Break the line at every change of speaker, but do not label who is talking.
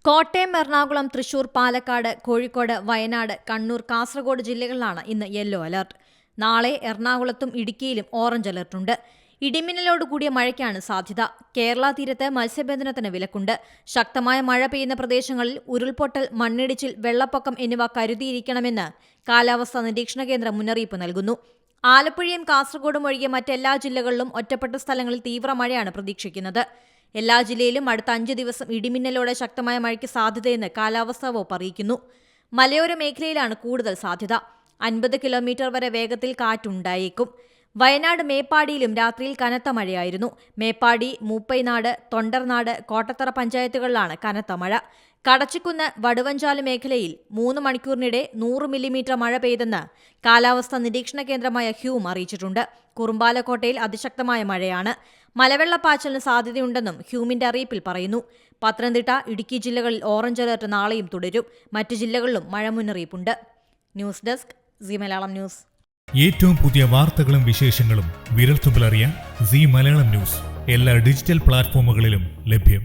കോട്ടയം, എറണാകുളം, തൃശൂർ, പാലക്കാട്, കോഴിക്കോട്, വയനാട്, കണ്ണൂർ, കാസർഗോഡ് ജില്ലകളിലാണ് ഇന്ന് yellow alert. നാളെ എറണാകുളത്തും ഇടുക്കിയിലും ഓറഞ്ച് അലർട്ടുണ്ട്. ഇടിമിന്നലോടുകൂടിയ മഴയ്ക്കാണ് സാധ്യത. കേരള തീരത്ത് മത്സ്യബന്ധനത്തിന് വിലക്കുണ്ട്. ശക്തമായ മഴ പെയ്യുന്ന പ്രദേശങ്ങളിൽ ഉരുൾപൊട്ടൽ, മണ്ണിടിച്ചിൽ, വെള്ളപ്പൊക്കം എന്നിവ കരുതിയിരിക്കണമെന്ന് കാലാവസ്ഥാ നിരീക്ഷണ കേന്ദ്രം മുന്നറിയിപ്പ് നൽകുന്നു. ആലപ്പുഴയും കാസർഗോഡും ഒഴികെ മറ്റെല്ലാ ജില്ലകളിലും ഒറ്റപ്പെട്ട സ്ഥലങ്ങളിൽ തീവ്ര മഴയാണ് പ്രതീക്ഷിക്കുന്നത്. എല്ലാ ജില്ലയിലും അടുത്ത 5 ദിവസം ഇടിമിന്നലോടെ ശക്തമായ മഴയ്ക്ക് സാധ്യതയെന്ന് കാലാവസ്ഥാ വകുപ്പ് അറിയിക്കുന്നു. മലയോര മേഖലയിലാണ് കൂടുതൽ സാധ്യത. 50 കിലോമീറ്റർ വരെ വേഗത്തിൽ കാറ്റുണ്ടായേക്കും. വയനാട് മേപ്പാടിയിലും രാത്രിയിൽ കനത്ത മഴയായിരുന്നു. മേപ്പാടി, മൂപ്പൈനാട്, തൊണ്ടർനാട്, കോട്ടത്തറ പഞ്ചായത്തുകളിലാണ് കനത്ത മഴ. കടച്ചിക്കുന്ന്, വടുവഞ്ചാല് മേഖലയിൽ 3 മണിക്കൂറിനിടെ 100 മില്ലിമീറ്റർ മഴ പെയ്തെന്ന് കാലാവസ്ഥാ നിരീക്ഷണ കേന്ദ്രമായ ഹ്യൂം അറിയിച്ചിട്ടുണ്ട്. കുറുമ്പാലക്കോട്ടയിൽ അതിശക്തമായ മഴയാണ്. മലവെള്ളപ്പാച്ചിലിന് സാധ്യതയുണ്ടെന്നും ഹ്യൂമിന്റെ അറിയിപ്പിൽ പറയുന്നു. പത്തനംതിട്ട, ഇടുക്കി ജില്ലകളിൽ ഓറഞ്ച് അലർട്ട് നാളെയും തുടരും. മറ്റ് ജില്ലകളിലും മഴ മുന്നറിയിപ്പുണ്ട്. News desk Zee Malayalam news.
ഏറ്റവും പുതിയ വാർത്തകളും വിശേഷങ്ങളും വിരൽത്തുമ്പിലറിയാൻ സീ മലയാളം ന്യൂസ് എല്ലാ ഡിജിറ്റൽ പ്ലാറ്റ്ഫോമുകളിലും ലഭ്യം.